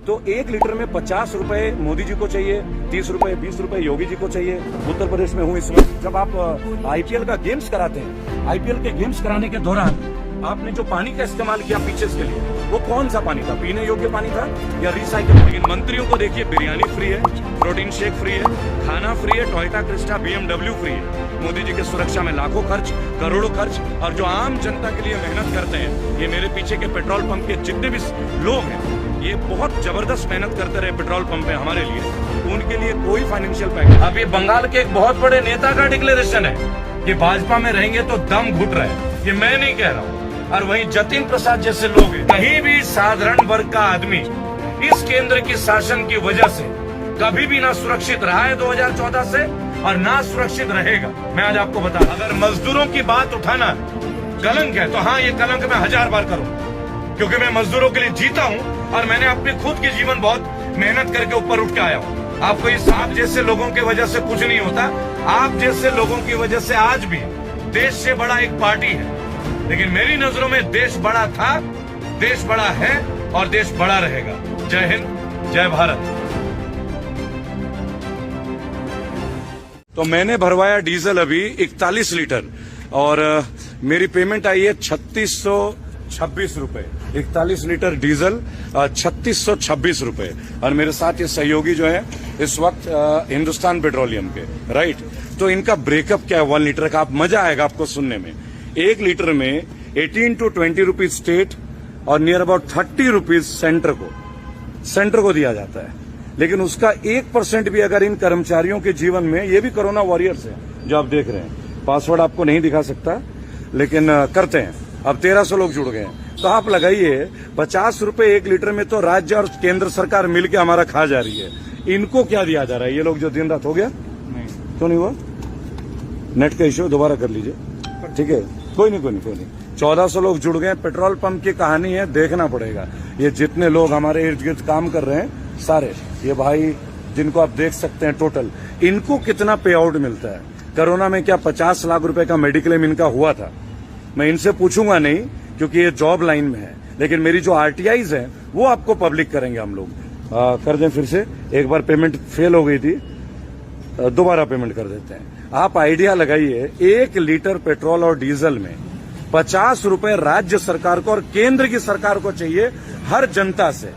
तो 1 लीटर में 50 रुपए मोदी जी को चाहिए, 30 रुपए 20 रुपए योगी जी को चाहिए। उत्तर प्रदेश में हूँ इस वक्त। जब आप आईपीएल का गेम्स कराते हैं, आईपीएल के गेम्स कराने के दौरान आपने जो पानी का इस्तेमाल किया पिचेस के लिए, वो कौन सा पानी था? पीने योग्य पानी था या रिसाइकल? लेकिन मंत्रियों को देखिए, बिरयानी फ्री है, प्रोटीन शेक फ्री है, खाना फ्री है, टोयोटा क्रिस्टा BMW फ्री है। मोदी जी की सुरक्षा में लाखों खर्च, करोड़ों खर्च, और जो आम जनता के लिए मेहनत करते हैं, ये मेरे पीछे के पेट्रोल पंप के जितने भी लोग हैं, ये बहुत जबरदस्त मेहनत करते रहे पेट्रोल पंप पे हमारे लिए, उनके लिए कोई फाइनेंशियल पैकेज। अब ये बंगाल के एक बहुत बड़े नेता का डिक्लेरेशन है कि भाजपा में रहेंगे तो दम घुट रहा है, ये मैं नहीं कह रहा हूँ। और वहीं जतिन प्रसाद जैसे लोग हैं, कहीं भी साधारण वर्ग का आदमी इस केंद्र की शासन की वजह से कभी भी ना सुरक्षित रहा है 2014 से, और ना सुरक्षित रहेगा। मैं आज आपको बता, अगर मजदूरों की बात उठाना कलंक है, तो हाँ, ये कलंक मैं 1000 बार करूँ, क्योंकि मैं मजदूरों के लिए जीता हूँ और मैंने अपने खुद के जीवन बहुत मेहनत करके ऊपर उठ के आया हूँ। आपको इस आप जैसे लोगों की वजह से कुछ नहीं होता। आप जैसे लोगों की वजह से आज भी देश से बड़ा एक पार्टी है, लेकिन मेरी नजरों में देश बड़ा था, देश बड़ा है और देश बड़ा रहेगा। जय हिंद, जय भारत। तो मैंने भरवाया डीजल अभी 41 लीटर और मेरी पेमेंट आई है 3626 रुपए। 41 लीटर डीजल 3626 रुपए। और मेरे साथ ये सहयोगी जो है इस वक्त हिंदुस्तान पेट्रोलियम के, राइट। तो इनका ब्रेकअप क्या है 1 लीटर का, आप मजा आएगा आपको सुनने में। 1 लीटर में 18 to 20 रुपीज स्टेट और नियर अबाउट 30 रुपीज सेंटर को दिया जाता है। लेकिन उसका 1% भी अगर इन कर्मचारियों के जीवन में, ये भी कोरोना वॉरियर्स हैं जो आप देख रहे हैं, पासवर्ड आपको नहीं दिखा सकता लेकिन करते हैं, अब 1300 लोग जुड़ गए हैं। तो आप लगाइए 50 रुपए 1 लीटर में तो राज्य और केंद्र सरकार मिलकर हमारा खा जा रही है। इनको क्या दिया जा रहा है? ये लोग जो दिन रात, हो गया नहीं, क्यों नहीं हुआ? नेट का इश्यू, दोबारा कर लीजिए, ठीक है, कोई नहीं। 1400 लोग जुड़ गए। पेट्रोल पंप की कहानी है, देखना पड़ेगा। ये जितने लोग हमारे इर्द गिर्द काम कर रहे हैं सारे, ये भाई जिनको आप देख सकते हैं टोटल, इनको कितना पे आउट मिलता है। कोरोना में क्या 50 लाख रुपए का मेडिक्लेम इनका हुआ था? मैं इनसे पूछूंगा नहीं, क्योंकि ये जॉब लाइन में है, लेकिन मेरी जो RTIs हैं वो आपको पब्लिक करेंगे हम लोग। कर दें फिर से, एक बार पेमेंट फेल हो गई थी, दोबारा पेमेंट कर देते हैं। आप आइडिया लगाइए, 1 लीटर पेट्रोल और डीजल में 50 रुपए राज्य सरकार को और केंद्र की सरकार को चाहिए हर जनता से।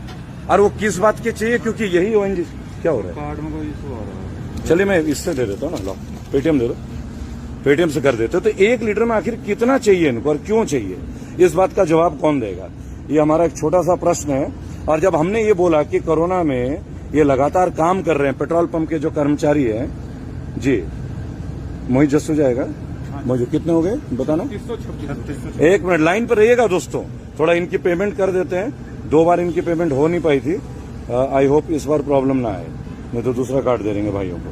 और वो किस बात की चाहिए? क्योंकि यही ONGC क्या हो रहा है, कार्ड में कोई इशू आ रहा है। चलिए मैं इससे दे देता हूँ ना, लो पेटीएम दे दो, पेटीएम से कर देते। तो 1 लीटर में आखिर कितना चाहिए इनको और क्यों चाहिए, इस बात का जवाब कौन देगा? ये हमारा एक छोटा सा प्रश्न है। और जब हमने ये बोला कि कोरोना में ये लगातार काम कर रहे हैं पेट्रोल पंप के जो कर्मचारी हैं, जी मोहित जस हो जाएगा, मुझे कितने हो गए बताना? 3626। 1 मिनट लाइन पर रहिएगा दोस्तों, थोड़ा इनकी पेमेंट कर देते हैं। 2 बार इनकी पेमेंट हो नहीं पाई थी, आई होप इस बार प्रॉब्लम ना आए, नहीं तो दूसरा कार्ड दे देंगे भाइयों को।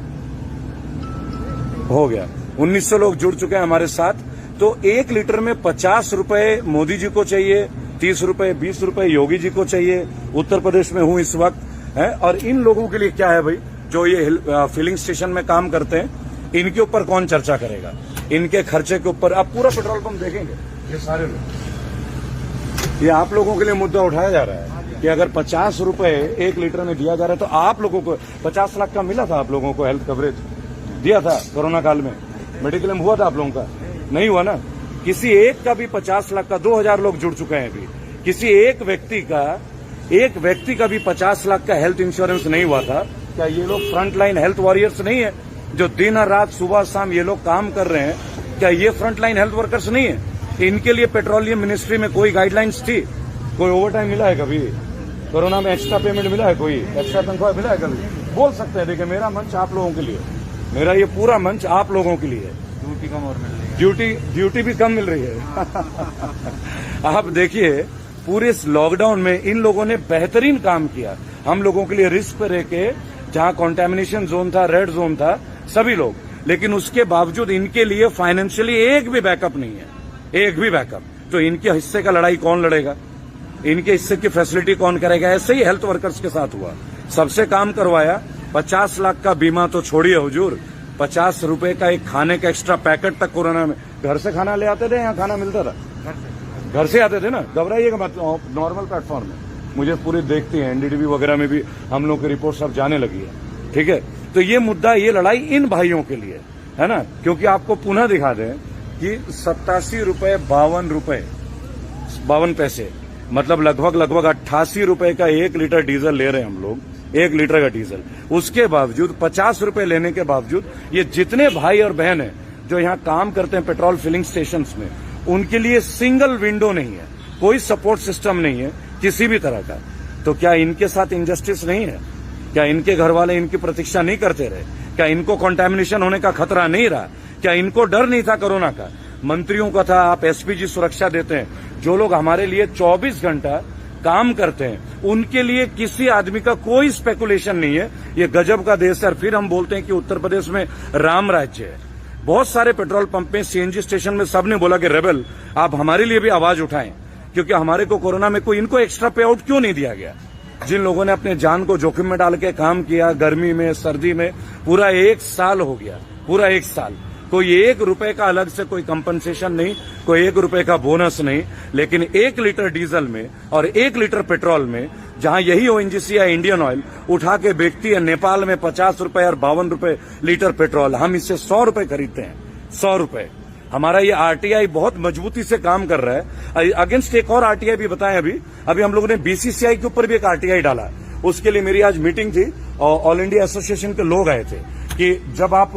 हो गया, 1900 लोग जुड़ चुके हैं हमारे साथ। तो 1 लीटर में 50 रुपए मोदी जी को चाहिए, 30 रुपए 20 रुपए योगी जी को चाहिए। उत्तर प्रदेश में हूं इस वक्त है। और इन लोगों के लिए क्या है भाई, जो ये फिलिंग स्टेशन में काम करते हैं, इनके ऊपर कौन चर्चा करेगा? इनके खर्चे के ऊपर आप पूरा पेट्रोल पंप देखेंगे, ये सारे लोग, ये आप लोगों के लिए मुद्दा उठाया जा रहा है कि अगर 50 रुपए 1 लीटर में दिया जा रहा है, तो आप लोगों को 50 लाख का मिला था, आप लोगों को हेल्थ कवरेज दिया था कोरोना काल में, मेडिक्लेम हुआ था आप लोगों का? नहीं हुआ ना। किसी एक का भी 50 लाख का, 2000 लोग जुड़ चुके हैं अभी, किसी एक व्यक्ति का भी 50 लाख का हेल्थ इंश्योरेंस नहीं हुआ था। क्या ये लोग फ्रंटलाइन हेल्थ वॉरियर्स नहीं है, जो दिन और रात सुबह शाम ये लोग काम कर रहे हैं? क्या ये फ्रंटलाइन हेल्थ वर्कर्स नहीं है? इनके लिए पेट्रोलियम मिनिस्ट्री में कोई गाइडलाइंस थी? कोई ओवर टाइम मिला है कभी? कोरोना में एक्स्ट्रा पेमेंट मिला है? कोई एक्स्ट्रा तनख्वाह मिला है कभी? बोल सकते हैं। देखिए, मेरा मंच आप लोगों के लिए, मेरा ये पूरा मंच आप लोगों के लिए। ड्यूटी कम और मिल रही है, ड्यूटी भी कम मिल रही है। आप देखिए, पूरे इस लॉकडाउन में इन लोगों ने बेहतरीन काम किया। हम लोगों के लिए रिस्क पे रह के, जहां कॉन्टेमिनेशन जोन था, रेड जोन था, सभी लोग, लेकिन उसके बावजूद इनके लिए फाइनेंशियली एक भी बैकअप नहीं है, एक भी बैकअप। तो इनके हिस्से का लड़ाई कौन लड़ेगा? इनके हिस्से की फैसिलिटी कौन करेगा? ऐसे ही हेल्थ वर्कर्स के साथ हुआ, सबसे काम करवाया। 50 लाख का बीमा तो छोड़िए हुजूर, 50 रुपए का एक खाने का एक्स्ट्रा पैकेट तक कोरोना में घर से खाना ले आते थे, यहाँ खाना मिलता था, घर से आते थे ना। घबराइएगा मत, नॉर्मल प्लेटफॉर्म में मुझे पूरी देखती है, एनडीटीवी वगैरह में भी हम लोग की रिपोर्ट सब जाने लगी है। ठीक है, तो ये मुद्दा, ये लड़ाई इन भाइयों के लिए है ना, क्योंकि आपको पुनः दिखा दें कि 87 रुपए 52 पैसे, मतलब लगभग 88 रुपए का 1 लीटर डीजल ले रहे हैं हम लोग, 1 लीटर का डीजल। उसके बावजूद 50 रुपए लेने के बावजूद ये जितने भाई और बहन हैं जो यहाँ काम करते हैं पेट्रोल फिलिंग स्टेशन में, उनके लिए सिंगल विंडो नहीं है, कोई सपोर्ट सिस्टम नहीं है किसी भी तरह का। तो क्या इनके साथ इंजस्टिस नहीं है? क्या इनके घर वाले इनकी प्रतीक्षा नहीं करते रहे? क्या इनको कंटामिनेशन होने का खतरा नहीं रहा? क्या इनको डर नहीं था कोरोना का? मंत्रियों का था, आप एसपीजी सुरक्षा देते हैं। जो लोग हमारे लिए 24 घंटा काम करते हैं, उनके लिए किसी आदमी का कोई स्पेकुलेशन नहीं है। ये गजब का देश है। फिर हम बोलते हैं कि उत्तर प्रदेश में राम राज्य है। बहुत सारे पेट्रोल पंप में, सीएनजी स्टेशन में सबने बोला कि रेबल आप हमारे लिए भी आवाज उठाएं, क्योंकि हमारे को कोरोना में कोई इनको एक्स्ट्रा पे आउट क्यों नहीं दिया गया? जिन लोगों ने अपने जान को जोखिम में डाल के काम किया, गर्मी में, सर्दी में, पूरा 1 साल हो गया, पूरा 1 साल। कोई 1 रुपए का अलग से कोई कंपनसेशन नहीं, कोई 1 रुपए का बोनस नहीं, लेकिन 1 लीटर डीजल में और 1 लीटर पेट्रोल में, जहां यही ओएनजीसी या इंडियन ऑयल उठा के बेचती है नेपाल में 50 रुपए और 52 रुपए लीटर पेट्रोल, हम इससे 100 रुपए खरीदते हैं, 100 रुपए। हमारा ये आरटीआई बहुत मजबूती से काम कर रहा है। अगेंस्ट एक और आरटीआई भी बताएं, अभी हम लोगों ने बीसीसीआई के ऊपर भी एक आरटीआई डाला। उसके लिए मेरी आज मीटिंग थी और ऑल इंडिया एसोसिएशन के लोग आए थे कि जब आप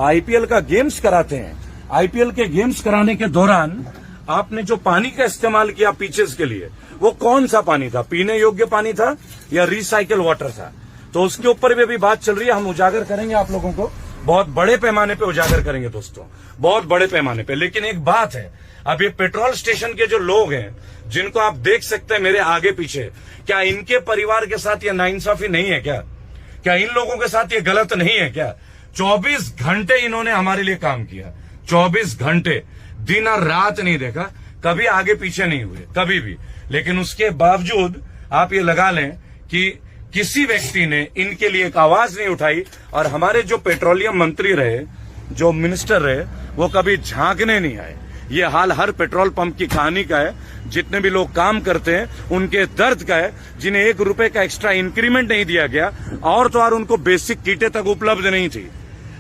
आईपीएल का गेम्स कराते हैं, आईपीएल के गेम्स कराने के दौरान आपने जो पानी का इस्तेमाल किया पिचेस के लिए, वो कौन सा पानी था? पीने योग्य पानी था या रिसाइकल वाटर था? तो उसके ऊपर भी अभी बात चल रही है। हम उजागर करेंगे, आप लोगों को बहुत बड़े पैमाने पे उजागर करेंगे दोस्तों, बहुत बड़े पैमाने पे। लेकिन एक बात है, अब ये पेट्रोल स्टेशन के जो लोग हैं, जिनको आप देख सकते हैं मेरे आगे पीछे, क्या इनके परिवार के साथ ये नाइंसाफी नहीं है क्या? क्या इन लोगों के साथ ये गलत नहीं है क्या? 24 घंटे इन्होंने हमारे लिए काम किया, 24 घंटे, दिन और रात नहीं देखा, कभी आगे पीछे नहीं हुए, कभी भी। लेकिन उसके बावजूद आप ये लगा लें कि किसी व्यक्ति ने इनके लिए एक आवाज नहीं उठाई। और हमारे जो पेट्रोलियम मंत्री रहे, जो मिनिस्टर रहे, वो कभी झांकने नहीं आए। ये हाल हर पेट्रोल पंप की कहानी का है। जितने भी लोग काम करते हैं उनके दर्द का है, जिन्हें 1 रुपए का एक्स्ट्रा इंक्रीमेंट नहीं दिया गया, और तो और उनको बेसिक किटें तक उपलब्ध नहीं थी।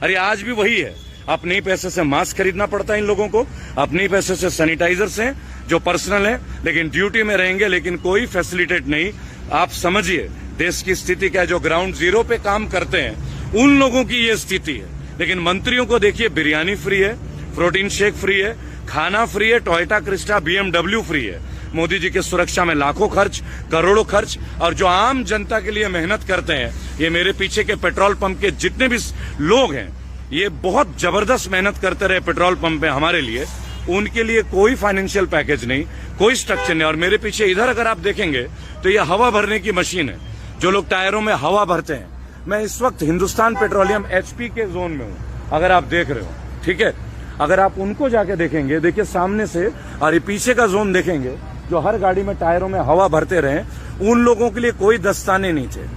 अरे आज भी वही है, अपने ही पैसे से मास्क खरीदना पड़ता है इन लोगों को, अपने ही पैसे से सैनिटाइजर्स हैं जो पर्सनल है, लेकिन ड्यूटी में रहेंगे, लेकिन कोई फैसिलिटेट नहीं। आप समझिए देश की स्थिति क्या है। जो ग्राउंड जीरो पे काम करते हैं उन लोगों की ये स्थिति है। लेकिन मंत्रियों को देखिए, बिरयानी फ्री है, प्रोटीन शेक फ्री है, खाना फ्री है, टोयोटा क्रिस्टा BMW फ्री है। मोदी जी की सुरक्षा में लाखों खर्च, करोड़ों खर्च। और जो आम जनता के लिए मेहनत करते हैं, ये मेरे पीछे के पेट्रोल पंप के जितने भी लोग हैं, ये बहुत जबरदस्त मेहनत करते रहे पेट्रोल पंप में हमारे लिए। उनके लिए कोई फाइनेंशियल पैकेज नहीं, कोई स्ट्रक्चर नहीं। और मेरे पीछे इधर अगर आप देखेंगे तो ये हवा भरने की मशीन है, जो लोग टायरों में हवा भरते हैं। मैं इस वक्त हिंदुस्तान पेट्रोलियम HP के जोन में हूं, अगर आप देख रहे हो, ठीक है। अगर आप उनको जाके देखेंगे, देखिए सामने से, और ये पीछे का जोन देखेंगे, जो हर गाड़ी में टायरों में हवा भरते रहे, उन लोगों के लिए कोई दस्ताने नहीं थे।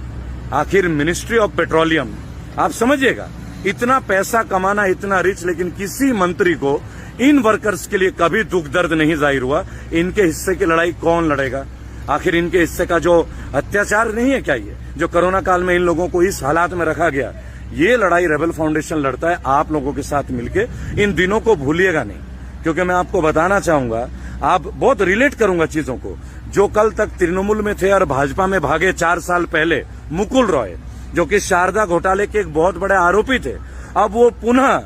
आखिर मिनिस्ट्री ऑफ पेट्रोलियम, आप समझिएगा, इतना पैसा कमाना, इतना रिच, लेकिन किसी मंत्री को इन वर्कर्स के लिए कभी दुख दर्द नहीं जाहिर हुआ। इनके हिस्से की लड़ाई कौन लड़ेगा? आखिर इनके हिस्से का जो अत्याचार नहीं है क्या, ये जो कोरोना काल में इन लोगों को इस हालात में रखा गया, ये लड़ाई रेबल फाउंडेशन लड़ता है आप लोगों के साथ मिलके। इन दिनों को भूलिएगा नहीं, क्योंकि मैं आपको बताना चाहूंगा, आप बहुत रिलेट करूंगा चीजों को। जो कल तक तृणमूल में थे और भाजपा में भागे 4 साल पहले, मुकुल रॉय, जो कि शारदा घोटाले के एक बहुत बड़े आरोपी थे, अब वो पुनः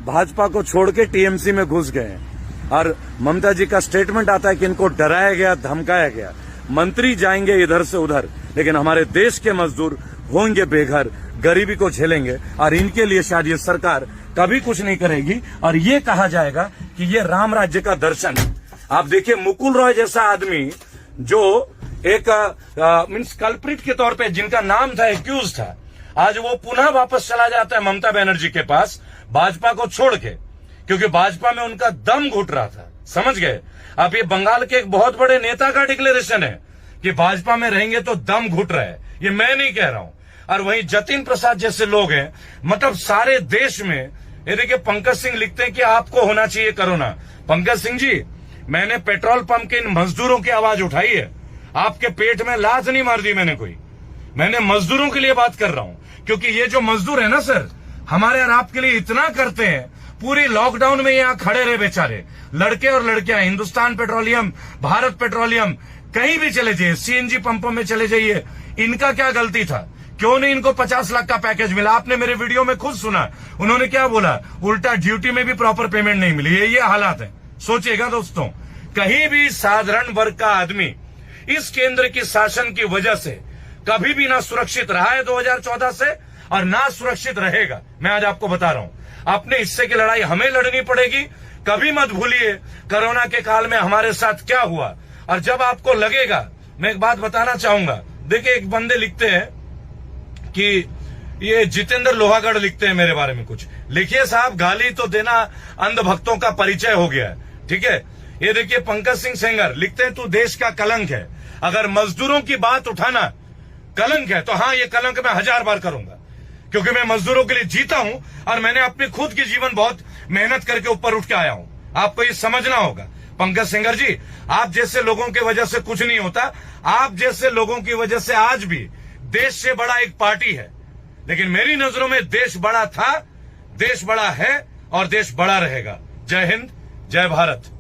भाजपा को छोड़ के टीएमसी में घुस गए हैं। और ममता जी का स्टेटमेंट आता है कि इनको डराया गया, धमकाया गया। मंत्री जाएंगे इधर से उधर, लेकिन हमारे देश के मजदूर होंगे बेघर, गरीबी को झेलेंगे, और इनके लिए शायद ये सरकार कभी कुछ नहीं करेगी। और ये कहा जाएगा कि ये राम राज्य का दर्शन है। आप देखिए, मुकुल रॉय जैसा आदमी, जो एक मीन्स कल्प्रिट के तौर पे जिनका नाम था, एक्यूज था, आज वो पुनः वापस चला जाता है ममता बनर्जी के पास, भाजपा को छोड़ के, क्योंकि भाजपा में उनका दम घुट रहा था। समझ गए? अब ये बंगाल के एक बहुत बड़े नेता का डिक्लेरेशन है कि भाजपा में रहेंगे तो दम घुट रहा है। ये मैं नहीं कह रहा हूं। और वहीं जतिन प्रसाद जैसे लोग हैं, मतलब सारे देश में। ये देखिए, पंकज सिंह लिखते हैं कि आपको होना चाहिए कोरोना। पंकज सिंह जी, मैंने पेट्रोल पंप के इन मजदूरों की आवाज उठाई है। आपके पेट में लात नहीं मार दी मैंने कोई, मैंने मजदूरों के लिए बात कर रहा हूं। क्योंकि ये जो मजदूर है ना सर, हमारे और आपके लिए इतना करते हैं। पूरी लॉकडाउन में यहाँ खड़े रहे बेचारे, लड़के और लड़कियां, हिंदुस्तान पेट्रोलियम, भारत पेट्रोलियम, कहीं भी चले जाइए, सीएनजी पंपों में चले जाइए, इनका क्या गलती था? क्यों नहीं इनको 50 लाख का पैकेज मिला? आपने मेरे वीडियो में खुद सुना, उन्होंने क्या बोला, उल्टा ड्यूटी में भी प्रॉपर पेमेंट नहीं मिली। ये हालात है। सोचिएगा दोस्तों, कहीं भी साधारण वर्ग का आदमी इस केंद्र की शासन की वजह से कभी भी ना सुरक्षित रहा है 2014 से, और ना सुरक्षित रहेगा। मैं आज आपको बता रहा हूं, अपने हिस्से की लड़ाई हमें लड़नी पड़ेगी। कभी मत भूलिए कोरोना के काल में हमारे साथ क्या हुआ। और जब आपको लगेगा, मैं एक बात बताना चाहूंगा, देखिए एक बंदे लिखते हैं कि ये जितेंद्र लोहागढ़ लिखते हैं मेरे बारे में कुछ, लिखिए साहब, गाली तो देना अंधभक्तों का परिचय हो गया है। ठीक है, ये देखिए पंकज सिंह सेंगर लिखते हैं, तू देश का कलंक है। अगर मजदूरों की बात उठाना कलंक है तो हाँ, ये कलंक मैं 1000 बार करूंगा, क्योंकि मैं मजदूरों के लिए जीता हूं और मैंने अपनी खुद की जीवन बहुत मेहनत करके ऊपर उठ के आया हूं। आपको ये समझना होगा पंकज सिंगर जी, आप जैसे लोगों की वजह से कुछ नहीं होता। आप जैसे लोगों की वजह से आज भी देश से बड़ा एक पार्टी है, लेकिन मेरी नजरों में देश बड़ा था, देश बड़ा है और देश बड़ा रहेगा। जय हिंद, जय भारत।